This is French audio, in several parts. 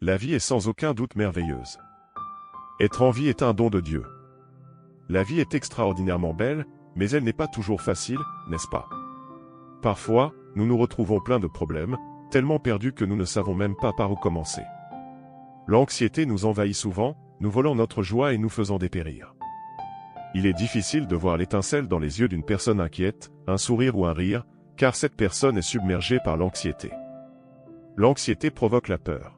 La vie est sans aucun doute merveilleuse. Être en vie est un don de Dieu. La vie est extraordinairement belle, mais elle n'est pas toujours facile, n'est-ce pas? Parfois, nous nous retrouvons pleins de problèmes, tellement perdus que nous ne savons même pas par où commencer. L'anxiété nous envahit souvent, nous volant notre joie et nous faisant dépérir. Il est difficile de voir l'étincelle dans les yeux d'une personne inquiète, un sourire ou un rire, car cette personne est submergée par l'anxiété. L'anxiété provoque la peur.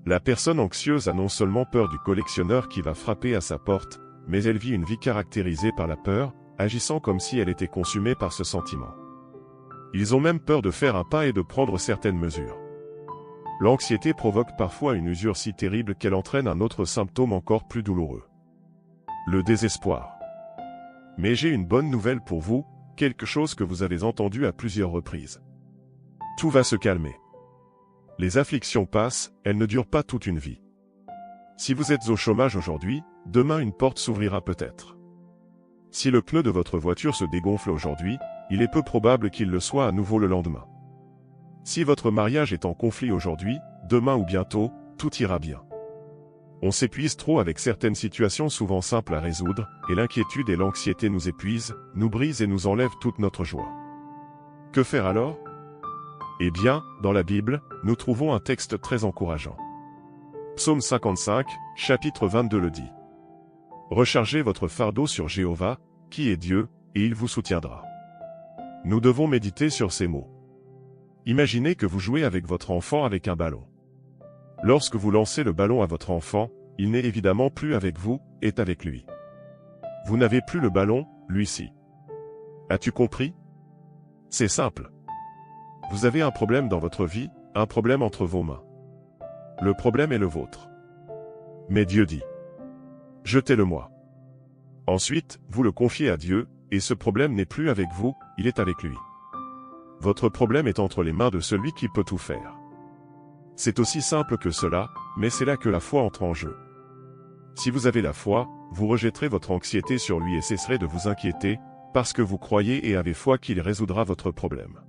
La personne anxieuse a non seulement peur du collectionneur qui va frapper à sa porte, mais elle vit une vie caractérisée par la peur, agissant comme si elle était consumée par ce sentiment. Ils ont même peur de faire un pas et de prendre certaines mesures. L'anxiété provoque parfois une usure si terrible qu'elle entraîne un autre symptôme encore plus douloureux. Le désespoir. Mais j'ai une bonne nouvelle pour vous, quelque chose que vous avez entendu à plusieurs reprises. Tout va se calmer. Les afflictions passent, elles ne durent pas toute une vie. Si vous êtes au chômage aujourd'hui, demain une porte s'ouvrira peut-être. Si le pneu de votre voiture se dégonfle aujourd'hui, il est peu probable qu'il le soit à nouveau le lendemain. Si votre mariage est en conflit aujourd'hui, demain ou bientôt, tout ira bien. On s'épuise trop avec certaines situations souvent simples à résoudre, et l'inquiétude et l'anxiété nous épuisent, nous brisent et nous enlèvent toute notre joie. Que faire alors? Eh bien, dans la Bible, nous trouvons un texte très encourageant. Psaume 55, chapitre 22 le dit. Rechargez votre fardeau sur Jéhovah, qui est Dieu, et il vous soutiendra. Nous devons méditer sur ces mots. Imaginez que vous jouez avec votre enfant avec un ballon. Lorsque vous lancez le ballon à votre enfant, il n'est évidemment plus avec vous, est avec lui. Vous n'avez plus le ballon, lui-ci. As-tu compris? C'est simple. Vous avez un problème dans votre vie, un problème entre vos mains. Le problème est le vôtre. Mais Dieu dit: jetez-le-moi. Ensuite, vous le confiez à Dieu, et ce problème n'est plus avec vous, il est avec lui. Votre problème est entre les mains de celui qui peut tout faire. C'est aussi simple que cela, mais c'est là que la foi entre en jeu. Si vous avez la foi, vous rejetterez votre anxiété sur lui et cesserez de vous inquiéter, parce que vous croyez et avez foi qu'il résoudra votre problème.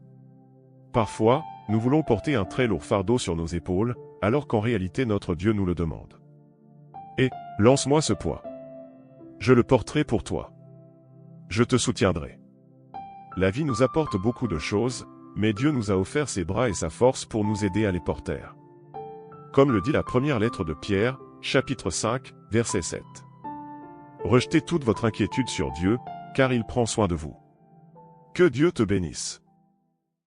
Parfois, nous voulons porter un très lourd fardeau sur nos épaules, alors qu'en réalité notre Dieu nous le demande. Et, lance-moi ce poids. Je le porterai pour toi. Je te soutiendrai. La vie nous apporte beaucoup de choses, mais Dieu nous a offert ses bras et sa force pour nous aider à les porter. Comme le dit la première lettre de Pierre, chapitre 5, verset 7. Rejetez toute votre inquiétude sur Dieu, car il prend soin de vous. Que Dieu te bénisse.